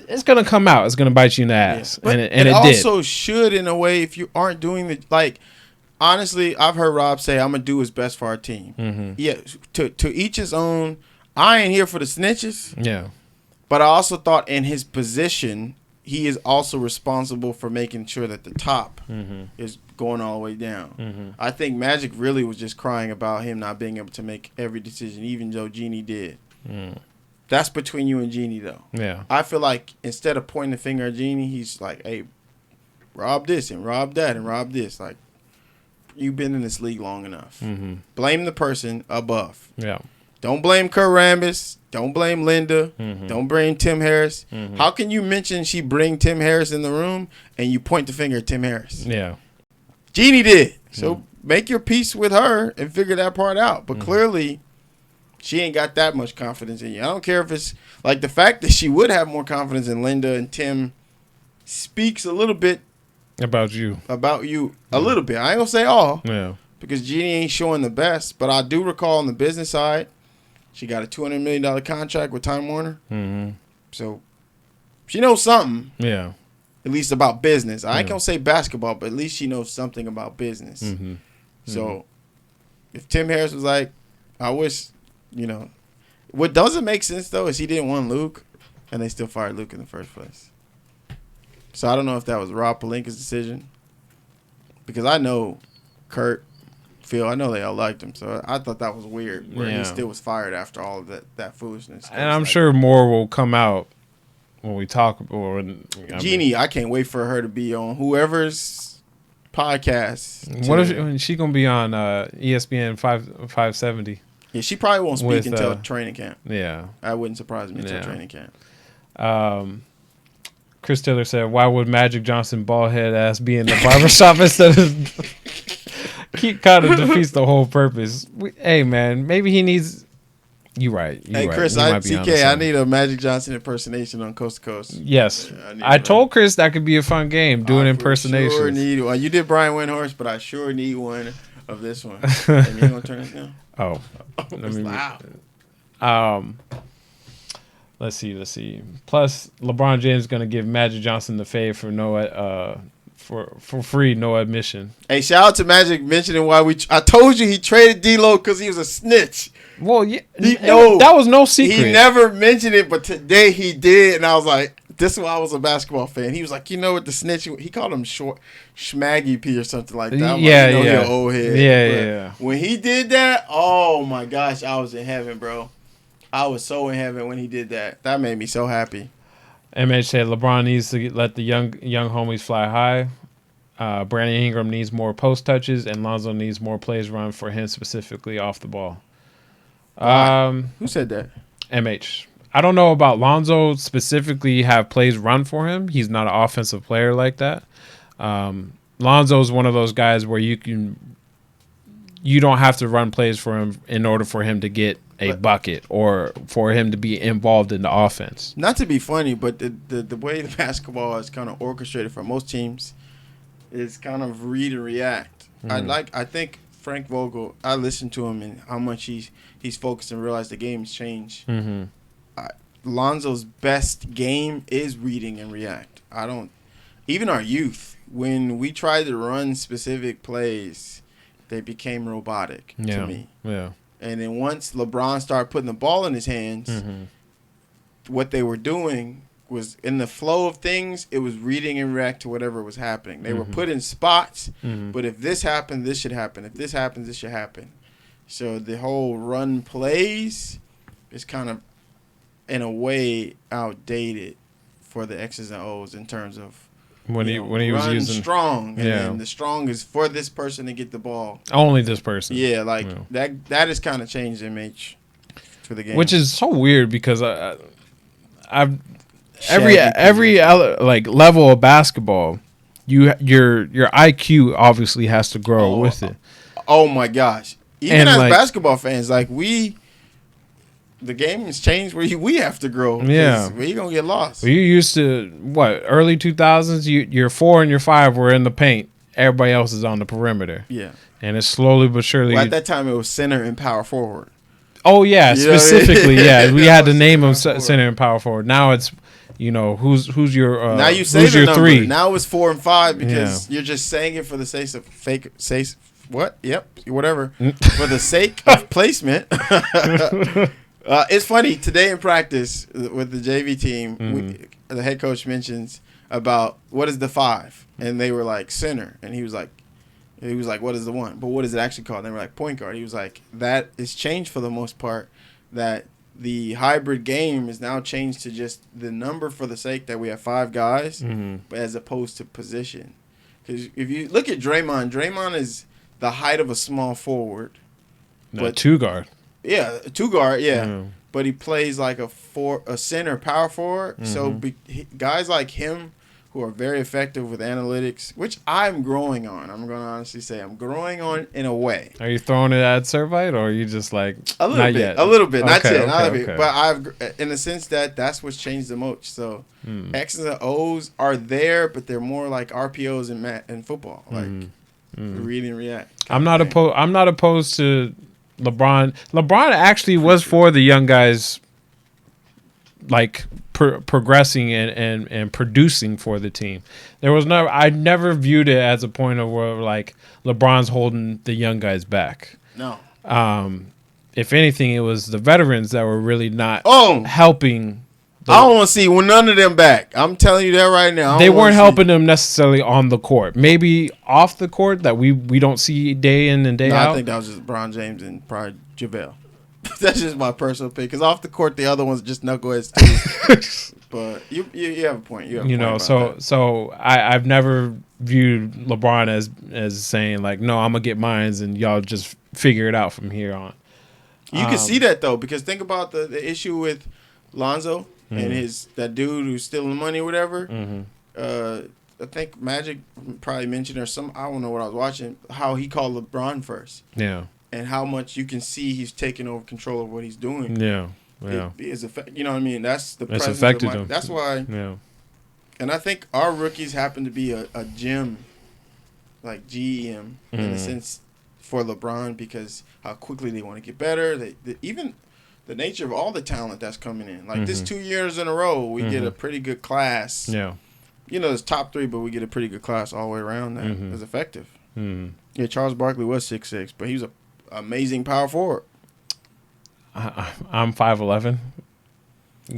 it's gonna come out. It's gonna bite you in the ass, and it also should in a way if you aren't doing the Honestly, I've heard Rob say, "I'm gonna do what's best for our team." Yeah, to each his own. I ain't here for the snitches. Yeah, but I also thought in his position, he is also responsible for making sure that the top is going all the way down. I think Magic really was just crying about him not being able to make every decision, even though Jeannie did. That's between you and Jeannie, though. Yeah, I feel like instead of pointing the finger at Jeannie, he's like, "Hey, rob this and rob that and rob this." Like, you've been in this league long enough. Blame the person above. Yeah. Don't blame Kurt Rambis. Don't blame Linda. Don't blame Tim Harris. How can you mention she bring Tim Harris in the room and you point the finger at Tim Harris? Yeah. Jeannie did. So make your peace with her and figure that part out. But clearly, she ain't got that much confidence in you. I don't care if it's like the fact that she would have more confidence in Linda and Tim speaks a little bit about you. A little bit. I ain't gonna say all. Yeah. Because Jeannie ain't showing the best. But I do recall on the business side, she got a $200 million contract with Time Warner. So she knows something. Yeah. At least about business. I ain't gonna say basketball, but at least she knows something about business. So if Tim Harris was like, I wish, what doesn't make sense though is he didn't want Luke, and they still fired Luke in the first place. So I don't know if that was Rob Pelinka's decision, because I know Kurt, Phil, I know they all liked him, so I thought that was weird. Where he still was fired after all of that foolishness. And I'm sure more will come out when we talk, Jeannie, I can't wait for her to be on whoever's podcast. What if she gonna be on ESPN 570? Yeah, she probably won't speak with, until training camp. Yeah, That wouldn't surprise me until training camp. Chris Taylor said, "Why would Magic Johnson ballhead ass be in the barbershop instead of?" Keep kind of defeats the whole purpose. Hey man, maybe he needs. You right. Hey Chris, TK, I need a Magic Johnson impersonation on Coast to Coast. Yes, I told Chris that could be a fun game doing impersonations. Sure need one. You did Brian Windhorst, but I sure need one of this one. And you gonna turn this down? Oh, it's loud. Let's see. Plus, LeBron James is gonna give Magic Johnson the fade for for free, no admission. Hey, shout out to Magic mentioning why I told you he traded D-Lo because he was a snitch. Well, yeah, that was no secret. He never mentioned it, but today he did, and I was like, this is why I was a basketball fan. He was like, you know what, the snitch, he called him short Schmaggy P or something like that. I'm yeah, like, you know, yeah. Your old head. Yeah. When he did that, oh my gosh, I was in heaven, bro. I was so in heaven when he did that. That made me so happy. MH said LeBron needs to let the young homies fly high. Brandon Ingram needs more post touches, and Lonzo needs more plays run for him specifically off the ball. Who said that? MH. I don't know about Lonzo specifically have plays run for him. He's not an offensive player like that. Lonzo's one of those guys where you don't have to run plays for him in order for him to get a bucket or for him to be involved in the offense. Not to be funny, but the way the basketball is kind of orchestrated for most teams is kind of read and react. I think Frank Vogel, I listened to him and how much he's focused and realized the game's changed. Mm-hmm. Lonzo's best game is reading and react. Even our youth, when we tried to run specific plays, they became robotic to me. Yeah. And then once LeBron started putting the ball in his hands, what they were doing was in the flow of things, it was reading and react to whatever was happening. They were put in spots, but if this happened, this should happen. If this happens, this should happen. So the whole run plays is kind of, in a way, outdated for the X's and O's in terms of when he was run using strong, and then the strong is for this person to get the ball. Only this person. Yeah, that has kind of changed MH for the game, which is so weird because I've every like level of basketball, your IQ obviously has to grow with it. Oh my gosh! Even And as like, basketball fans, like the game has changed where we have to grow. Yeah, we're gonna get lost. You used to early 2000s. Your 4 and your 5 were in the paint. Everybody else is on the perimeter. Yeah, and it's slowly but surely. Well, at that time, it was center and power forward. Oh yeah, specifically, yeah. We had to name them forward. center and power forward. Now it's who's your now you say who's the your number. 3. Now it's 4 and 5 because you're just saying it for the sake of whatever for the sake of placement. It's funny today in practice with the JV team. The head coach mentions about what is the 5, and they were like center, and he was like, what is the 1? But what is it actually called? And they were like point guard. He was like, that is changed for the most part. That the hybrid game is now changed to just the number for the sake that we have 5 guys, but as opposed to position. Because if you look at Draymond is the height of a small forward, but 2 guard. Yeah, a 2 guard. Yeah, but he plays like a center power forward. So guys like him who are very effective with analytics, which I'm growing on. I'm going to honestly say I'm growing on in a way. Are you throwing it at Servite, or are you just like a little bit, not yet, but I've in the sense that's what's changed the most. So X's and O's are there, but they're more like RPOs in football, like read and react. I'm not opposed to LeBron. LeBron actually was for the young guys, like progressing and producing for the team. I never viewed it as a point of where like LeBron's holding the young guys back. No. If anything, it was the veterans that were really not helping. I don't want to see none of them back. I'm telling you that right now. They weren't helping them necessarily on the court. Maybe off the court that we don't see day in and day out. I think that was just LeBron James and probably JaVale. That's just my personal opinion. Because off the court, the other ones just knuckleheads too. But you have a point. You have a You point know, about that. so I've never viewed LeBron as saying like, no, I'm gonna get mines and y'all just figure it out from here on. You can see that though, because think about the issue with Lonzo and that dude who's stealing money or whatever. I think Magic probably mentioned I don't know what I was watching, how he called LeBron first. Yeah. And how much you can see he's taking over control of what he's doing. Yeah. You know what I mean? That's the It's presence affected of him. That's why. Yeah. And I think our rookies happen to be a gem, like GM, in a sense, for LeBron, because how quickly they want to get better. Even the nature of all the talent that's coming in. Like this 2 years in a row, we get a pretty good class. Yeah. You know, it's top 3, but we get a pretty good class all the way around that is effective. Yeah, Charles Barkley was 6'6", but he was an amazing power forward. I'm 5'11".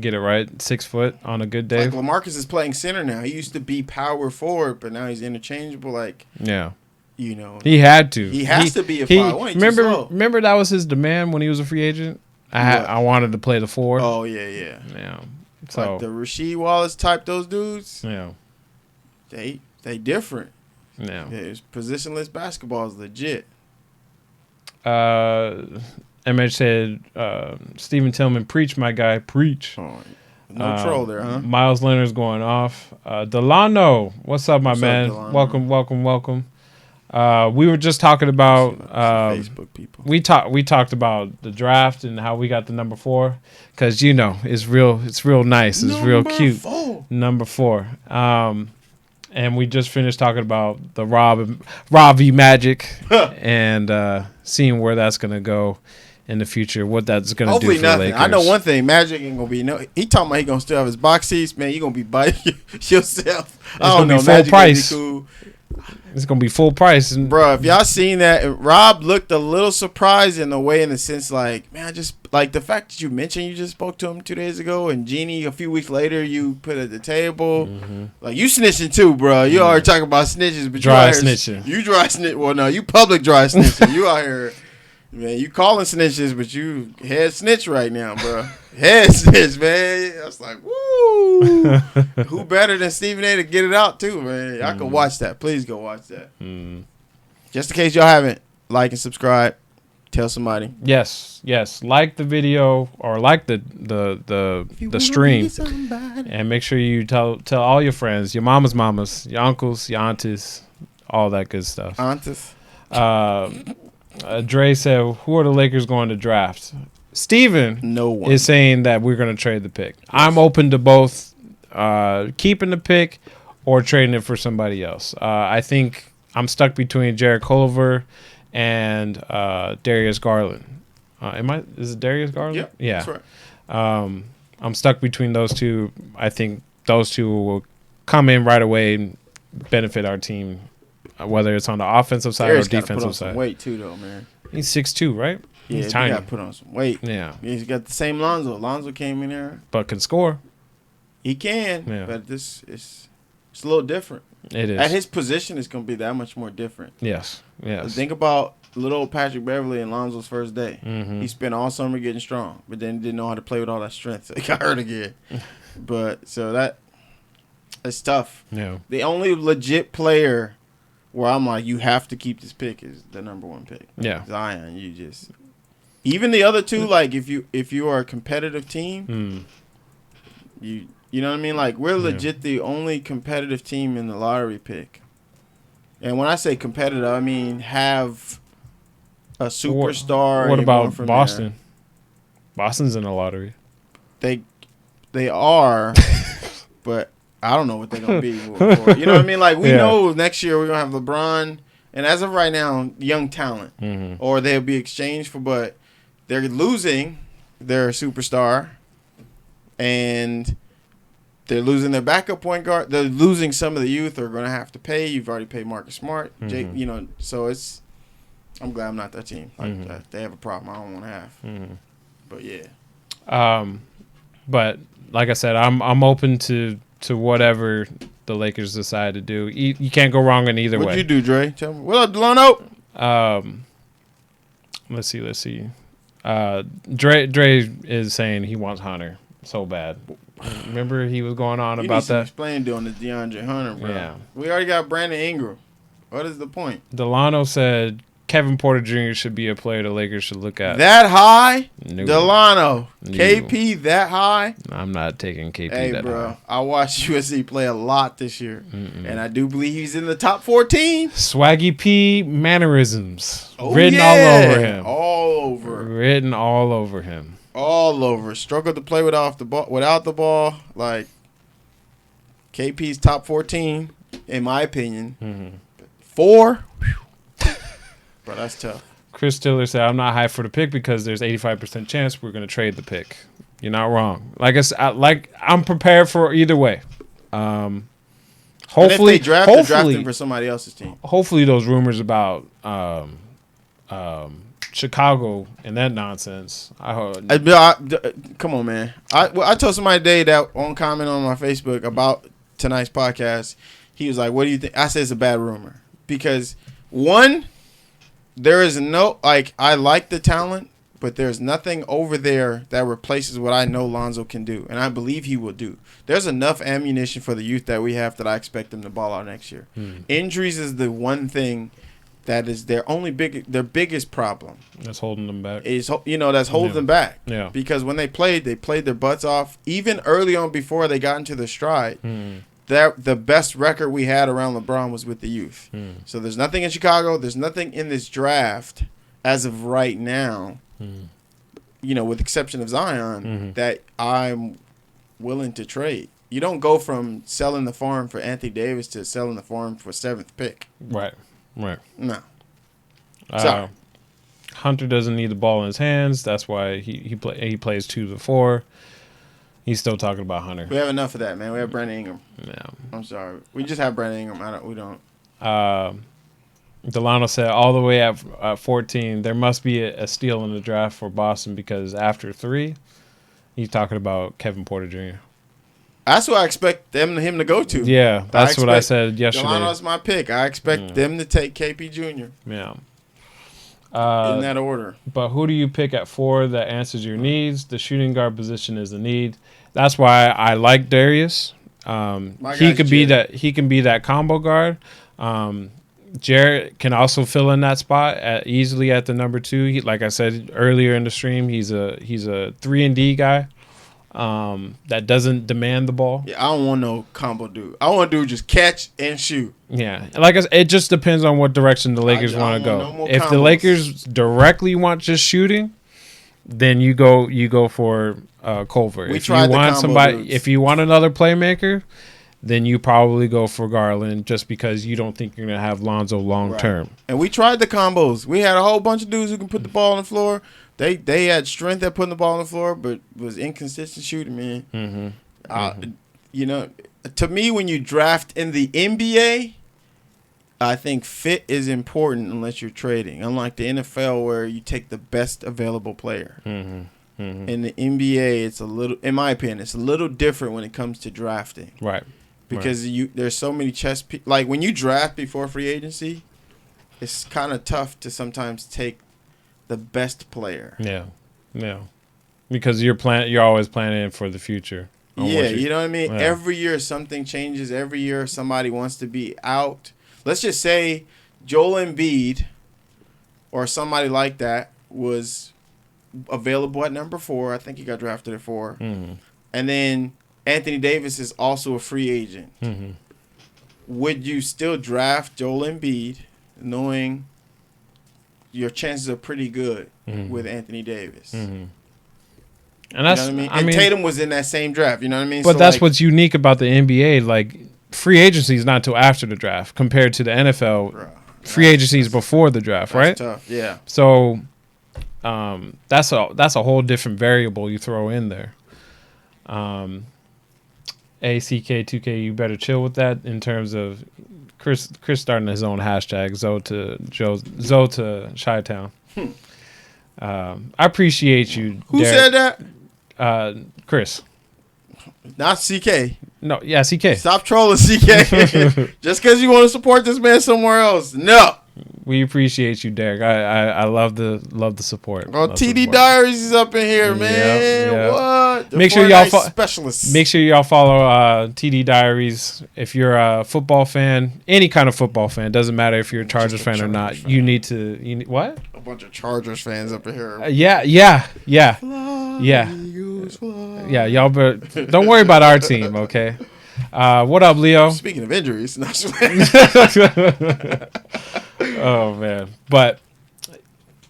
Get it right, 6 foot on a good day. Like LaMarcus is playing center now. He used to be power forward, but now he's interchangeable. Like, yeah, you know, he had to. He has to be a 5'1". Remember that was his demand when he was a free agent. I wanted to play the 4. Oh yeah. So like the Rasheed Wallace type, those dudes. Yeah, they different. Yeah, His positionless basketball is legit. MH said, Stephen Tillman, preach, my guy, preach. Oh, no troll there, huh? Miles Leonard's going off. Delano, what's up, my man? Up, welcome. We were just talking about Facebook people. We talked about the draft and how we got the number 4, because you know it's real nice, it's real cute. Number 4. And we just finished talking about the Ravi Magic and seeing where that's gonna go in the future, what that's gonna do for nothing. Lakers. I know one thing: Magic ain't gonna be He talking about he gonna still have his box seats, man. You gonna be biting yourself. I don't know. Full Magic price. Gonna be cool. It's gonna be full price, Bro, if y'all seen that, Rob looked a little surprised in a way, in the sense like, man, just like the fact that you mentioned you just spoke to him 2 days ago, and Jeannie a few weeks later you put at the table, like you snitching too, bro. You already talking about snitches, but dry snitching. You dry snitch. Well, no, you public dry snitching. You out here, man. You calling snitches, but you head snitch right now, bro. Head snitch, man. I was like, woo. Who better than Stephen A to get it out too, man? Y'all can watch that. Please go watch that. Just in case y'all haven't, like and subscribe. Tell somebody. Yes. Like the video or like the stream, and make sure you tell all your friends, your mamas, your uncles, your aunties, all that good stuff. Aunties. Dre said, "Who are the Lakers going to draft?" Steven No one is saying that we're going to trade the pick. Yes. I'm open to both keeping the pick or trading it for somebody else. I think I'm stuck between Jared Culver and Darius Garland. Is it Darius Garland? Yep, yeah. That's right. I'm stuck between those two. I think those two will come in right away and benefit our team, whether it's on the offensive side Darius or defensive put on side. Some weight too, though, man. He's 6'2", right? Yeah, he's tiny. He got to put on some weight. Yeah, he's got the same Lonzo. Lonzo came in there, but can score. He can, but it's a little different. It is. At his position, it's going to be that much more different. Yes. Think about little old Patrick Beverly in Lonzo's first day. Mm-hmm. He spent all summer getting strong, but then didn't know how to play with all that strength, so he got hurt again. But so that's tough. Yeah. The only legit player where I'm like, you have to keep this pick is the number 1 pick. Yeah. Zion. Even the other two, like if you are a competitive team, you know what I mean? Like we're legit the only competitive team in the lottery pick. And when I say competitive, I mean have a superstar. What about Boston? There. Boston's in the lottery. They are, but I don't know what they're gonna be moving forward. You know what I mean? Like we know next year we're gonna have LeBron, and as of right now, young talent, or they'll be exchanged for. But they're losing their superstar, and they're losing their backup point guard. They're losing some of the youth. They're going to have to pay. You've already paid Marcus Smart. Jake, so it's. I'm glad I'm not that team. Like they have a problem I don't want to have. But yeah. But like I said, I'm open to whatever the Lakers decide to do. You can't go wrong in either way. What'd you do, Dre? Tell me. What up, Delano? Let's see. Dre is saying he wants Hunter. So bad. Remember he was going on You about need some that? explaining doing the DeAndre Hunter, bro. Yeah. We already got Brandon Ingram. What is the point? Delano said Kevin Porter Jr. should be a player the Lakers should look at. That high? No. Delano. No. KP that high? I'm not taking KP Hey, that bro. high. I watched USC play a lot this year. And I do believe he's in the top 14. Swaggy P mannerisms. Oh, Written yeah. all over him. All over. Written all over him. All over. Struggled to play without the ball. Like, KP's top 14, in my opinion. 4? Bro, that's tough. Chris Stiller said, I'm not high for the pick because there's 85% chance we're going to trade the pick. You're not wrong. Like I said, I'm prepared for either way. Hopefully, and if they draft him for somebody else's team. Hopefully those rumors about Chicago and that nonsense. Come on, man. I told somebody today that on comment on my Facebook about tonight's podcast. He was like, what do you think? I said it's a bad rumor. Because, one, there is no, like, I like the talent, but there's nothing over there that replaces what I know Lonzo can do. And I believe he will do. There's enough ammunition for the youth that we have that I expect them to ball out next year. Injuries is the one thing that is their biggest problem. That's holding them back. That's holding them back. Yeah. Because when they played their butts off. Even early on before they got into the stride, the best record we had around LeBron was with the youth. So there's nothing in Chicago. There's nothing in this draft as of right now, with the exception of Zion, that I'm willing to trade. You don't go from selling the farm for Anthony Davis to selling the farm for 7th pick. Right. No. Sorry. Hunter doesn't need the ball in his hands. That's why he plays 2 to 4. He's still talking about Hunter. We have enough of that, man. We have Brandon Ingram. Yeah. I'm sorry. We just have Brandon Ingram. We don't. Delano said all the way at 14, there must be a steal in the draft for Boston because after 3, he's talking about Kevin Porter Jr. That's what I expect him to go to. Yeah, that's what I said yesterday. Delano's my pick. I expect them to take KP Jr. Yeah. In that order. But who do you pick at 4 that answers your needs? The shooting guard position is a need. That's why I like Darius. He can be that combo guard. Jarrett can also fill in that spot easily at the number 2. Like I said earlier in the stream, he's a 3-and-D guy that doesn't demand the ball. Yeah, I don't want no combo dude. I want dude just catch and shoot. Yeah, like I said, it just depends on what direction the Lakers want to go. No if combos. the Lakers directly want just shooting, then you go for Culver. If you want another playmaker, then you probably go for Garland just because you don't think you're going to have Lonzo long term. Right. And we tried the combos. We had a whole bunch of dudes who can put the ball on the floor. They had strength at putting the ball on the floor, but was inconsistent shooting, man. To me, when you draft in the NBA, I think fit is important unless you're trading. Unlike the NFL where you take the best available player. In the NBA, it's a little, in my opinion, it's a little different when it comes to drafting. Right. Because there's so many like when you draft before free agency, it's kind of tough to sometimes take the best player. Yeah. Because you're always planning for the future. Yeah, you know what I mean? Yeah. Every year something changes. Every year somebody wants to be out. Let's just say Joel Embiid or somebody like that was available at number 4. I think he got drafted at 4. And then Anthony Davis is also a free agent. Would you still draft Joel Embiid knowing your chances are pretty good with Anthony Davis? And that's, you know what I mean? Tatum was in that same draft. You know what I mean? But that's what's unique about the NBA. Like, free agency is not until after the draft compared to the NFL. Free agency is before the draft, right? Tough, yeah. So that's a whole different variable you throw in there. ACK2K, you better chill with that in terms of Chris starting his own hashtag, Zoe to Chi-Town. I appreciate you. Who said that? Chris. Not CK. No, yeah, CK. Stop trolling CK. Just because you want to support this man somewhere else. No. We appreciate you, Derek. I love the support. Oh, TD Diaries is up in here, man. Yep. What? make sure y'all specialists. make sure y'all follow TD Diaries. If you're a football fan, any kind of football fan, doesn't matter if you're a Chargers fan or not. Fan. You need what? A bunch of Chargers fans up here. Yeah. Yeah, y'all better, don't worry about our team, okay? What up, Leo? Speaking of injuries. Oh, man. But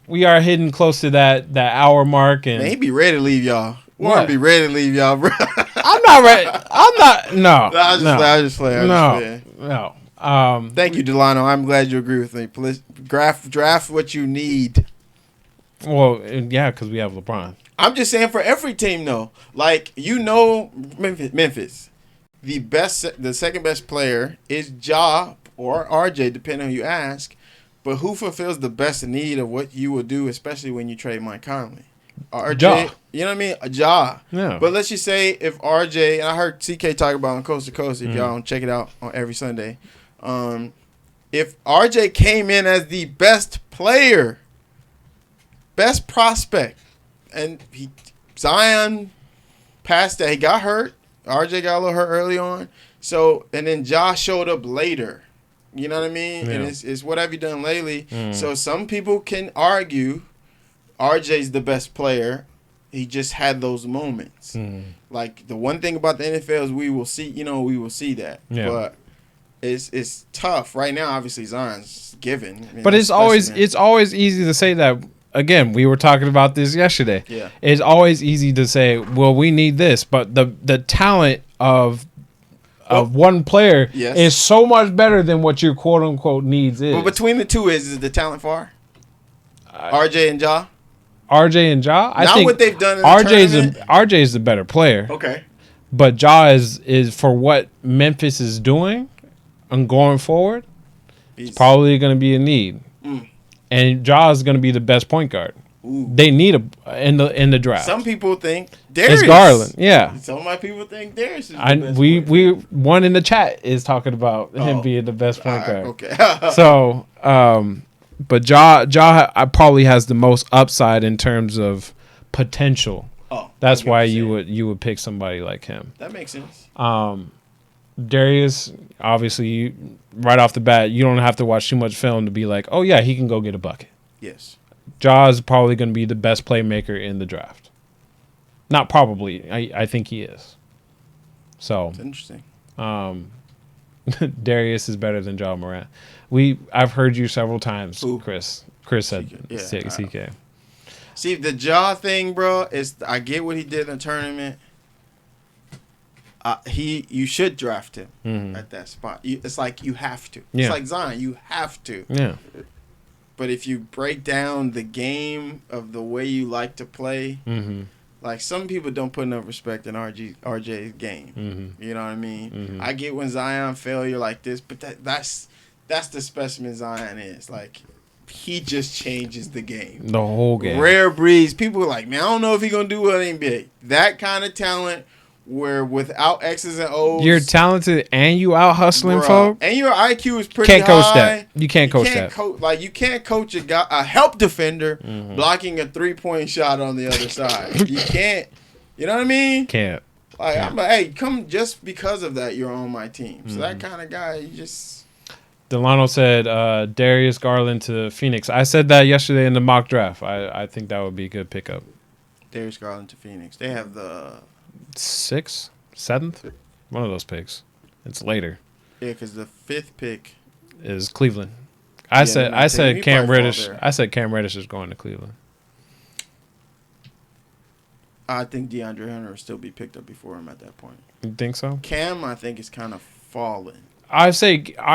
we are hitting close to that hour mark. And man, he be ready to leave y'all. Warren be ready to leave y'all, bro. I'm not ready. I'm not. No. I just play. No. Thank you, Delano. I'm glad you agree with me. Please draft what you need. Well, yeah, because we have LeBron. I'm just saying for every team, though. Like, Memphis. The second best player is Ja or RJ, depending on who you ask. But who fulfills the best need of what you will do, especially when you trade Mike Conley? RJ. Ja. You know what I mean? Ja. Yeah. But let's just say if RJ, and I heard CK talk about on Coast to Coast, if y'all don't check it out on every Sunday. If RJ came in as the best player, best prospect, and Zion passed that, he got hurt. RJ got a little hurt early on. So, and then Josh showed up later. You know what I mean? Yeah. And it's what have you done lately? So some people can argue RJ's the best player. He just had those moments. Like the one thing about the NFL is we will see that. Yeah. But it's tough. Right now, obviously Zion's given. But it's always easy to say that. Again, we were talking about this yesterday. Yeah. It's always easy to say, well, we need this, but the talent of one player is so much better than what your quote unquote needs is. But between the two is the talent far? RJ and Ja? RJ and Ja? I think think what they've done in RJ is the better player. Okay. But Ja is for what Memphis is doing and going forward, it's probably going to be a need. And Ja is going to be the best point guard. Ooh. They need in the draft. Some people think Darius. It's Garland. Yeah. Some of my people think Darius is the best we one in the chat is talking about him being the best point guard. Okay. So, but Ja probably has the most upside in terms of potential. Oh, that's why you would pick somebody like him. That makes sense. Darius, obviously, right off the bat, you don't have to watch too much film to be like, oh yeah, he can go get a bucket. Yes. Ja is probably going to be the best playmaker in the draft. Not probably. I think he is. So. That's interesting. Darius is better than Ja Morant. I've heard you several times, Chris. Chris said CK. See, the Ja thing, bro, I get what he did in the tournament. You should draft him at that spot. It's like you have to. Yeah. It's like Zion. You have to. Yeah. But if you break down the game of the way you like to play, like some people don't put enough respect in RJ's game. You know what I mean? I get when Zion failure like this, but that's the specimen Zion is. Like, he just changes the game. The whole game. Rare breeds. People are like, man, I don't know if he's going to do well in the NBA. That kind of talent where without X's and O's. You're talented and you out hustling, folks. And your IQ is pretty high. Coach that. You can't coach that. You can't coach a help defender blocking a 3-point shot on the other side. You can't. You know what I mean? Can't. Like, I'm like, hey, come just because of that, you're on my team. So that kind of guy, you just. Delano said Darius Garland to Phoenix. I said that yesterday in the mock draft. I think that would be a good pickup. Darius Garland to Phoenix. They have the 6th, 7th, one of those picks. It's later. Yeah, because the 5th pick is Cleveland. I said Cam Reddish. I said Cam Reddish is going to Cleveland. I think DeAndre Hunter will still be picked up before him at that point. You think so? Cam, I think, is kind of fallen. I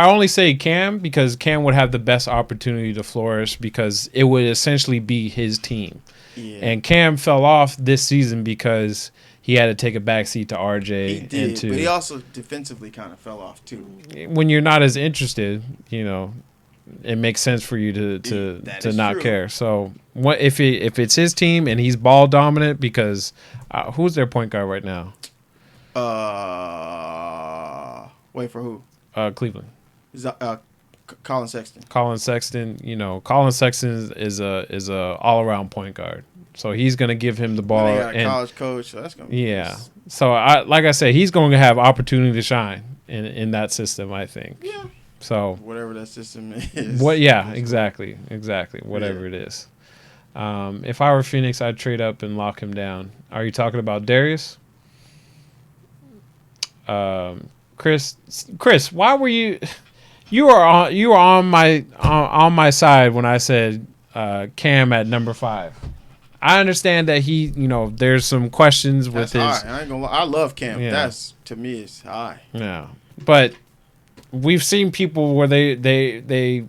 only say Cam because Cam would have the best opportunity to flourish because it would essentially be his team. Yeah. And Cam fell off this season because he had to take a backseat to RJ. He did, but he also defensively kind of fell off too. When you're not as interested, it makes sense for you to not care. So what if it's his team and he's ball dominant? Because who's their point guard right now? Wait for who? Cleveland. Colin Sexton. Colin Sexton. Colin Sexton is a all around point guard. So he's going to give him the And ball. they got a college coach, so that's gonna be nice. So like I said, he's going to have opportunity to shine in that system, I think. Yeah. So Whatever that system is. what? Yeah, exactly. Whatever it is. If I were Phoenix, I'd trade up and lock him down. Are you talking about Darius? Chris, why were you? You were on my side when I said Cam at number 5. I understand that there's some questions with That's his. high. I ain't gonna lie. I love Cam. Yeah. That's, to me, it's high. Yeah, but we've seen people where they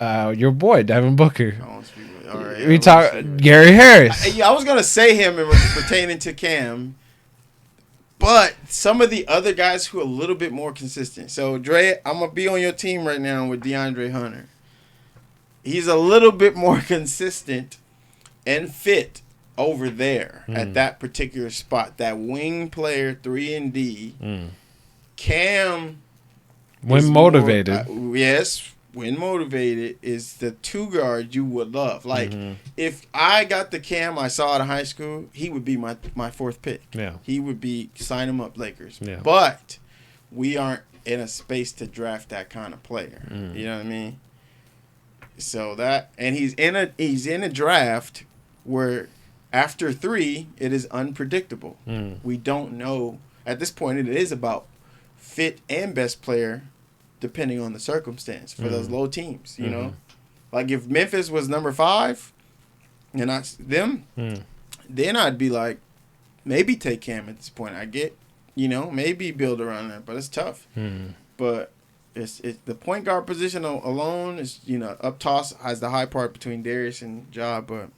your boy Devin Booker. I won't speak with, all right, We talk Gary Harris. I was gonna say him pertaining to Cam, but some of the other guys who are a little bit more consistent. So Dre, I'm gonna be on your team right now with DeAndre Hunter. He's a little bit more consistent and fit over there at that particular spot. That wing player, 3 and D. Cam, When motivated, yes, when motivated, is the 2 guard you would love. Like, if I got the Cam I saw out of high school, he would be my 4th pick. Yeah. He would be, sign him up, Lakers. Yeah. But we aren't in a space to draft that kind of player. You know what I mean? So that, and he's in a draft where after 3, it is unpredictable. We don't know. At this point, it is about fit and best player depending on the circumstance for those low teams, you know? Like if Memphis was number 5 and then I'd be like, maybe take Cam at this point. I get, maybe build around that, but it's tough. But it's the point guard position alone is, up toss has the high part between Darius and Ja, but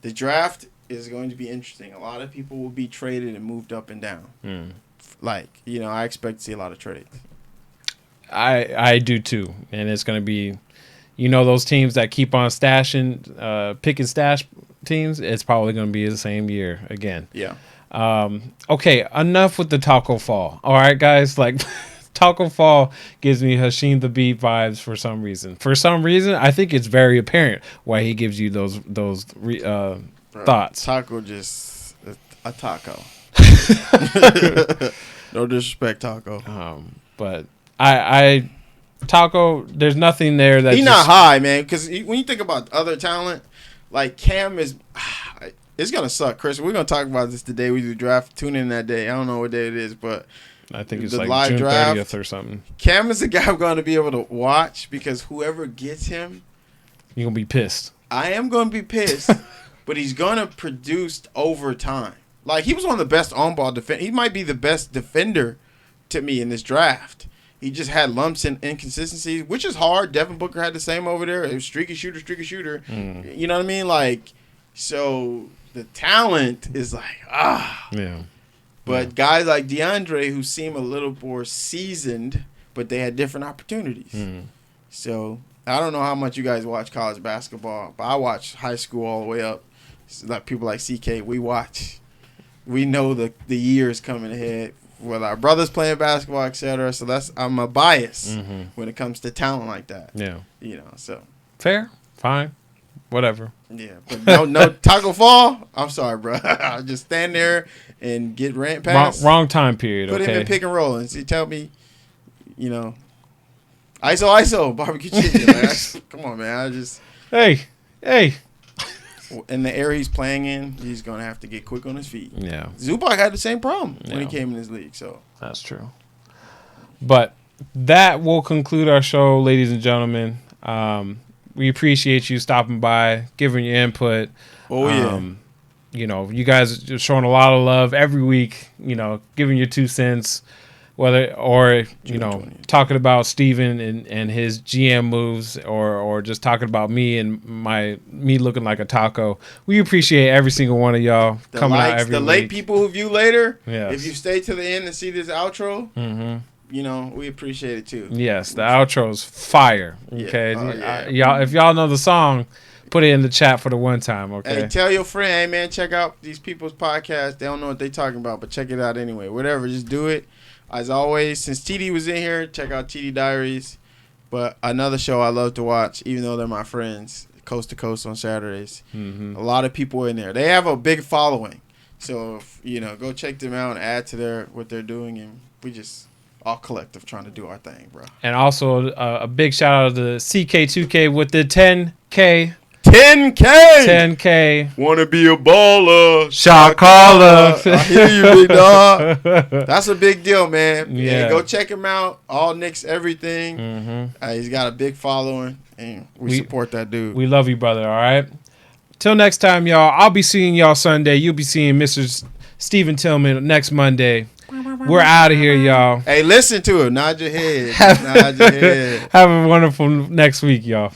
the draft is going to be interesting. A lot of people will be traded and moved up and down. Like, I expect to see a lot of trades. I do too, and it's going to be, those teams that keep on stashing, pick and stash teams. It's probably going to be the same year again. Yeah. Okay, enough with the Taco Fall. All right, guys, like Taco Fall gives me Hashim the Beat vibes for some reason. For some reason, I think it's very apparent why he gives you those thoughts. Taco just a taco. No disrespect, Taco. But I Taco, there's nothing there that he's not high, man. Because when you think about other talent, like Cam is, it's gonna suck, Chris. We're gonna talk about this today. We do draft. Tune in that day. I don't know what day it is, but I think it's the like live June draft, 30th or something. Cam is the guy I'm going to be able to watch because whoever gets him, you're gonna be pissed. I am going to be pissed, but he's going to produce over time. Like, he was one of the best on-ball defenders. He might be the best defender to me in this draft. He just had lumps and inconsistencies, which is hard. Devin Booker had the same over there. It was streaky shooter. You know what I mean? Like, so the talent is like, Yeah. But guys like DeAndre, who seem a little more seasoned, but they had different opportunities. So I don't know how much you guys watch college basketball, but I watch high school all the way up. So like people like CK, we watch. We know the years coming ahead with our brothers playing basketball, etc. So I'm a bias when it comes to talent like that. Yeah. So fair, fine, whatever. Yeah, but no Taco Fall. I'm sorry, bro. I'll just stand there and get rant pass. Wrong time period. Put him in pick and roll and tell me, ISO barbecue chicken. Like, come on, man. Hey. In the area he's playing in, he's gonna have to get quick on his feet. Yeah. Zubac had the same problem when he came in this league. So that's true. But that will conclude our show, ladies and gentlemen. We appreciate you stopping by, giving your input. Oh yeah. You guys are showing a lot of love every week. Giving your 2 cents. Talking about Steven and his GM moves, or just talking about me and me looking like a taco. We appreciate every single one of y'all coming out every week. The late people who view later. Yes. If you stay to the end and see this outro, we appreciate it too. Yes, the outro's fire. Okay, Yeah. if y'all know the song, put it in the chat for the one time. Okay. Hey, tell your friend, hey man, check out these people's podcast. They don't know what they talking about, but check it out anyway. Whatever, just do it. As always, since TD was in here, check out TD Diaries. But another show I love to watch, even though they're my friends, Coast to Coast on Saturdays. Mm-hmm. A lot of people in there. They have a big following. So, if, go check them out and add to what they're doing. And we just all collective trying to do our thing, bro. And also a big shout out to CK2K with the 10K. 10K. Wanna be a baller. Shot caller. I hear you, big dog. That's a big deal, man. Yeah. Go check him out. All Nick's everything. Mm-hmm. He's got a big following, and we support that dude. We love you, brother, all right? Till next time, y'all. I'll be seeing y'all Sunday. You'll be seeing Mr. Stephen Tillman next Monday. We're out of here, y'all. Hey, listen to him. Nod your head. Nod your head. Have a wonderful next week, y'all.